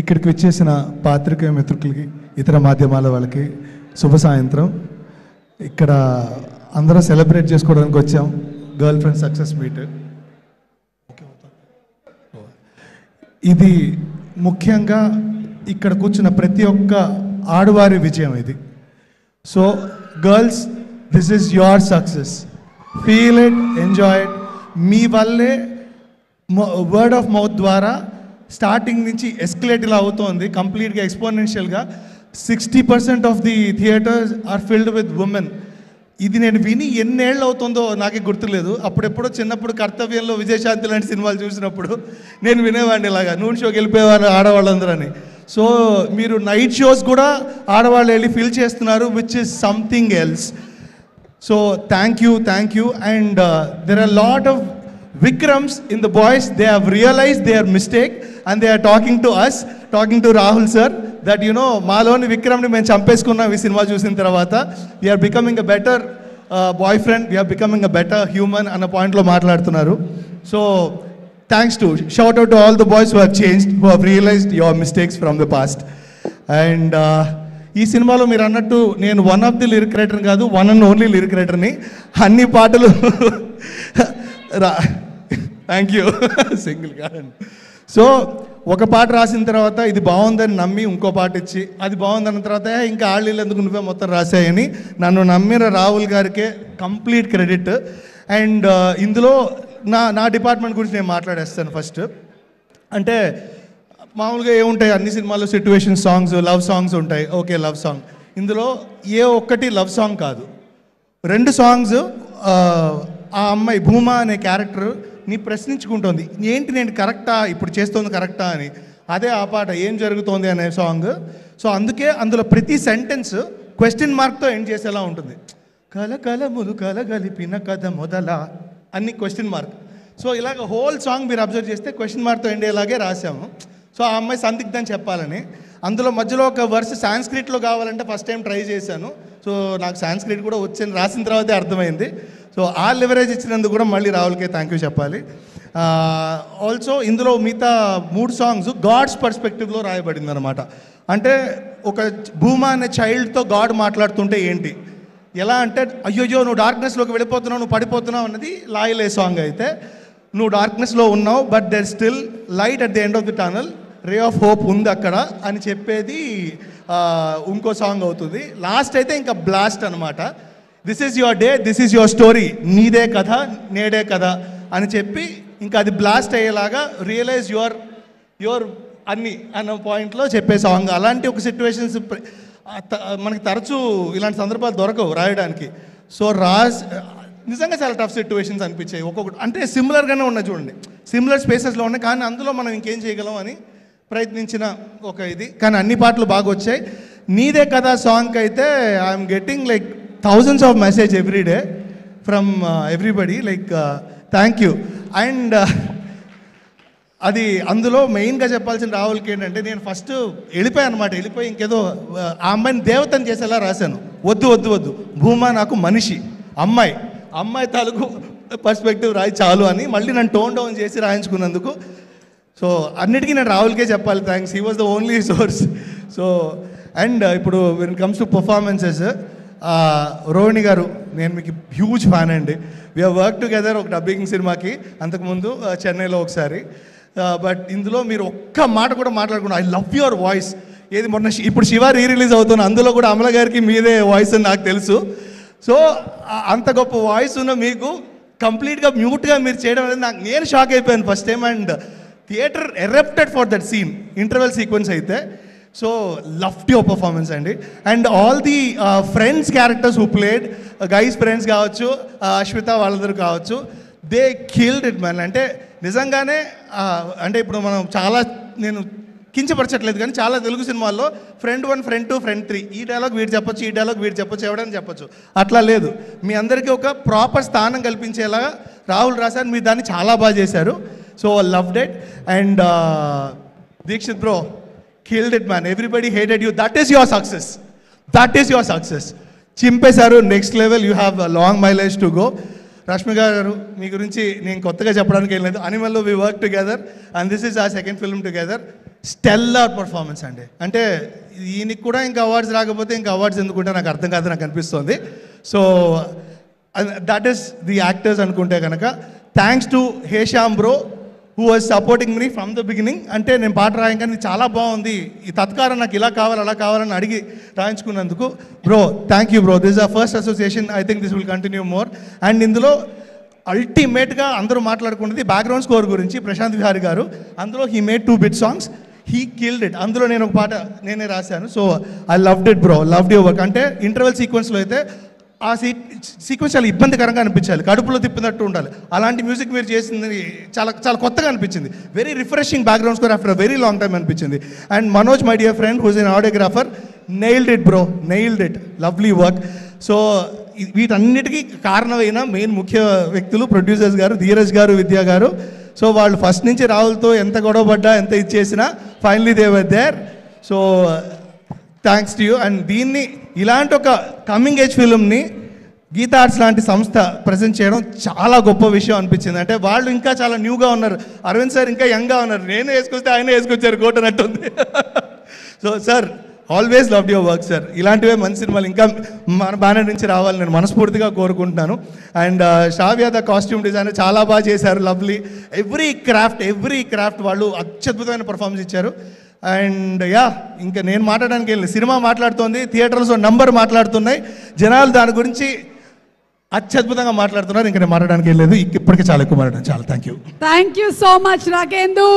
ఇక్కడికి వచ్చేసిన పాత్రికేయ మిత్రులకి ఇతర మాధ్యమాల వాళ్ళకి శుభ సాయంత్రం. ఇక్కడ అందరం సెలబ్రేట్ చేసుకోవడానికి వచ్చాం గర్ల్ ఫ్రెండ్ సక్సెస్ మీట్. ఇది ముఖ్యంగా ఇక్కడ కూర్చున్న ప్రతి ఒక్క ఆడవారి విజయం ఇది. So girls, this is your success. Feel it, enjoy it. మీ వల్లే వర్డ్ ఆఫ్ మౌత్ ద్వారా స్టార్టింగ్ నుంచి ఎస్కలేట్ ఇలా అవుతోంది కంప్లీట్గా ఎక్స్పోనెన్షియల్గా. 60% of the theatres are filled with women. ఇది నేను విని ఎన్నేళ్ళు అవుతుందో నాకే గుర్తులేదు. అప్పుడెప్పుడో చిన్నప్పుడు కర్తవ్యంలో విజయశాంతి లాంటి సినిమాలు చూసినప్పుడు నేను వినేవాడిని ఇలాగా, నూనె షోకి వెళ్ళిపోయేవారు ఆడవాళ్ళందరని. సో మీరు నైట్ షోస్ కూడా ఆడవాళ్ళు వెళ్ళి ఫిల్ చేస్తున్నారు, which is something else. So thank you. And there are lot of Vikrams in the boys. They have realized their mistake and they are talking to us, talking to Rahul sir, that you know maloni Vikram ni men champeskunnam ee cinema chusin tarvata. We are becoming a better boyfriend, we are becoming a better human ana point lo maatladutunnaru. So thanks to, shout out to all the boys who have changed, who have realized your mistakes from the past. And ఈ సినిమాలో మీరు అన్నట్టు నేను one of the lyric writer కాదు, one and only lyric రైటర్ని. అన్ని పాటలు thank you single కాదండి. So ఒక పాట రాసిన తర్వాత ఇది బాగుందని నమ్మి ఇంకో పాట ఇచ్చి అది బాగుందన్న తర్వాత ఇంకా ఆళ్ళు ఎందుకు నువ్వే మొత్తం రాశాయని నన్ను నమ్మిన రాహుల్ గారికే కంప్లీట్ క్రెడిట్. అండ్ ఇందులో నా డిపార్ట్మెంట్ గురించి నేను మాట్లాడేస్తాను ఫస్ట్. అంటే మామూలుగా ఏముంటాయి అన్ని సినిమాల్లో సిట్యువేషన్ సాంగ్స్, లవ్ సాంగ్స్ ఉంటాయి. Okay, love song. ఇందులో ఏ ఒక్కటి లవ్ సాంగ్ కాదు. 2 సాంగ్స్ ఆ అమ్మాయి భూమా అనే క్యారెక్టర్ నీ ప్రశ్నించుకుంటోంది, ఏంటి నేను కరెక్టా, ఇప్పుడు చేస్తోంది కరెక్టా అని. అదే ఆ పాట ఏం జరుగుతోంది అనే సాంగ్. సో అందుకే అందులో ప్రతి సెంటెన్స్ క్వశ్చన్ మార్క్తో ఎండ్ చేసేలా ఉంటుంది. కలకలములు కలగలిపిన కథ మొదలా అన్ని క్వశ్చన్ మార్క్. సో ఇలాగ హోల్ సాంగ్ మీరు అబ్జర్వ్ చేస్తే క్వశ్చన్ మార్క్తో ఎండ్ అయ్యేలాగే రాసాము. సో ఆ అమ్మాయి సందిగ్ధం చెప్పాలని. అందులో మధ్యలో ఒక వర్స్ సాంస్క్రిట్లో కావాలంటే ఫస్ట్ టైం ట్రై చేశాను. సో నాకు సాంస్క్రిట్ కూడా వచ్చని రాసిన తర్వాతే అర్థమైంది. సో ఆ లివరేజ్ ఇచ్చినందుకు కూడా మళ్ళీ రాహుల్కే థ్యాంక్ యూ చెప్పాలి. ఆల్సో ఇందులో మిగతా 3 సాంగ్స్ గాడ్స్ పర్స్పెక్టివ్లో రాయబడింది అనమాట. అంటే ఒక భూమా అనే చైల్డ్తో గాడ్ మాట్లాడుతుంటే ఏంటి, ఎలా అంటే అయ్యోయ్యో నువ్వు డార్క్నెస్లోకి వెళ్ళిపోతున్నావు, నువ్వు పడిపోతున్నావు అన్నది లాయలే సాంగ్. అయితే నువ్వు డార్క్నెస్లో ఉన్నావు, but there still light at the end of the tunnel, ray of hope ఉంది అక్కడ అని చెప్పేది ఇంకో సాంగ్ అవుతుంది. లాస్ట్ అయితే ఇంకా బ్లాస్ట్ అనమాట. This is your day, this is your story, నీదే కథ నేడే కథ అని చెప్పి ఇంకా అది బ్లాస్ట్ అయ్యేలాగా రియలైజ్ యువర్ అన్ని అన్న పాయింట్లో చెప్పే సాంగ్. అలాంటి ఒక సిచ్యువేషన్స్ మనకి తరచూ ఇలాంటి సందర్భాలు దొరకవు రాయడానికి. సో నిజంగా చాలా టఫ్ సిచ్యువేషన్స్ అనిపించాయి ఒక్కొక్కటి. అంటే సిమిలర్గానే ఉన్నాయి చూడండి, సిమిలర్ స్పేసెస్లో ఉన్నాయి, కానీ అందులో మనం ఇంకేం చేయగలం అని ప్రయత్నించిన ఒక ఇది. కానీ అన్ని పాటలు బాగా వచ్చాయి. నీదే కదా సాంగ్ అయితే I'm getting like thousands of message every day from everybody, like thank you. And అది అందులో మెయిన్గా చెప్పాల్సిన రాహుల్కి ఏంటంటే, నేను ఫస్ట్ వెళ్ళిపోయాను అనమాట. వెళ్ళిపోయి ఇంకేదో ఆ అమ్మాయిని దేవతని చేసేలా రాశాను. వద్దు భూమా నాకు మనిషి, అమ్మాయి తాలూకు పర్స్పెక్టివ్ రాయి చాలు అని మళ్ళీ నన్ను టోన్ డౌన్ చేసి రాయించుకున్నందుకు. సో అన్నిటికీ నేను రాహుల్కే చెప్పాలి thanks. He was the only source. So and ఇప్పుడు when it comes to performances, Rohini garu నేను మీకు హ్యూజ్ ఫ్యాన్ అండి. వీ హ్యావ్ వర్క్ టుగెదర్ ఒక డబ్బింగ్ సినిమాకి అంతకుముందు చెన్నైలో ఒకసారి. బట్ ఇందులో మీరు ఒక్క మాట కూడా మాట్లాడకుండా ఐ లవ్ యువర్ వాయిస్. ఏది మొన్న ఇప్పుడు శివ రిలీజ్ అవుతున్నా, అందులో కూడా అమల గారికి మీదే వాయిస్ అని నాకు తెలుసు. సో అంత గొప్ప వాయిస్ ఉన్న మీకు కంప్లీట్గా మ్యూట్గా మీరు చేయడం అనేది నేను షాక్ అయిపోయాను first time. And theatre erupted for that scene, interval sequence అయితే. సో లవ్డ్ యువర్ పర్ఫార్మెన్స్ అండి. And all the friends characters who played, guys friends కావచ్చు, అశ్విత వాళ్ళందరూ కావచ్చు, దే కిల్డ్ ఇట్ మ్యాన్. అంటే నిజంగానే అంటే ఇప్పుడు మనం చాలా, నేను కించపరచట్లేదు కానీ చాలా తెలుగు సినిమాల్లో ఫ్రెండ్ 1, ఫ్రెండ్ 2, ఫ్రెండ్ 3, ఈ డైలాగ్ వీడు చెప్పొచ్చు, ఈ డైలాగ్ వీడు చెప్పొచ్చు, ఎవడని చెప్పొచ్చు. అట్లా లేదు, మీ అందరికీ ఒక ప్రాపర్ స్థానం కల్పించేలాగా రాహుల్ రాశారు. మీరు దాన్ని చాలా బాగా చేశారు. So loved it. And Dikshit bro, killed it man, everybody hated you, that is your success. చింపేశారు, next level, you have long mileage to go. Rashmi garu మీ గురించి నేను కొత్తగా చెప్పడానికి ఏం లేదు. అనిమల్లో we work together and this is our second film together. Stellar performance అండి. అంటే ఈయనకి కూడా ఇంకా అవార్డ్స్ రాకపోతే ఇంకా అవార్డ్స్ ఎందుకుంటే నాకు అర్థం కాదు, నాకు అనిపిస్తుంది. So that is the actors అనుకుంటే కనుక. Thanks to Hesham bro who was supporting me from the beginning. అంటే నేను పాట రాయంగానే చాలా బాగుంది, ఈ తత్కారం నాకు ఇలా కావాలి అలా కావాలని అడిగి రాయించుకున్నందుకు bro thank you bro. This is a first association, I think this will continue more. And ఇందులో అల్టిమేట్గా అందరూ మాట్లాడుకున్నది బ్యాక్గ్రౌండ్ స్కోర్ గురించి. ప్రశాంత్ విహారీ గారు అందులో he made 2 bit songs, he killed it. అందులో నేను ఒక పాట నేనే రాశాను. So I loved it bro, loved your work. అంటే ఇంటర్వెల్ సీక్వెన్స్లో అయితే ఆ సీక్వెన్స్ చాలా ఇబ్బందికరంగా అనిపించాలి, కడుపులో తిప్పినట్టు ఉండాలి. అలాంటి మ్యూజిక్ మీరు చేసింది చాలా చాలా కొత్తగా అనిపించింది. Very refreshing background score after very long time అనిపించింది. And Manoj my dear friend whose an audiographer, nailed it bro, nailed it, lovely work. So వీటన్నిటికీ కారణమైన మెయిన్ ముఖ్య వ్యక్తులు ప్రొడ్యూసర్స్ గారు, ధీరజ్ గారు, విద్యా గారు. సో వాళ్ళు ఫస్ట్ నుంచి రాహుల్తో ఎంత గొడవపడ్డా ఎంత ఇచ్చేసినా finally they were there. So thanks to you. And దీన్ని ఇలాంటి ఒక కమింగ్ ఏజ్ ఫిల్మ్ని గీతా ఆర్ట్స్ లాంటి సంస్థ ప్రజెంట్ చేయడం చాలా గొప్ప విషయం అనిపించింది. అంటే వాళ్ళు ఇంకా చాలా న్యూగా ఉన్నారు, అరవింద్ సార్ ఇంకా యంగ్గా ఉన్నారు, నేను వేసుకొస్తే ఆయన వేసుకొచ్చారు కోటనట్టుంది. So sir always loved your work sir. ఇలాంటివే మంచి సినిమాలు ఇంకా మన బ్యానర్ నుంచి రావాలని నేను మనస్ఫూర్తిగా కోరుకుంటున్నాను. And Shravya the costume designer చాలా బాగా చేశారు, లవ్లీ. ఎవ్రీ క్రాఫ్ట్ వాళ్ళు అత్యద్భుతమైన పర్ఫార్మెన్స్ ఇచ్చారు. అండ్ యా ఇంకా నేను మాట్లాడడానికి వెళ్ళి సినిమా మాట్లాడుతోంది, థియేటర్స్లో నంబర్ మాట్లాడుతున్నాయి, జనాలు దాని గురించి అత్యద్భుతంగా మాట్లాడుతున్నారు. ఇంకా నేను మాట్లాడడానికి వెళ్ళలేదు, ఇప్పటికే చాలా ఎక్కువ మాట్లాడాను. చాలా thank you so much Rakendu.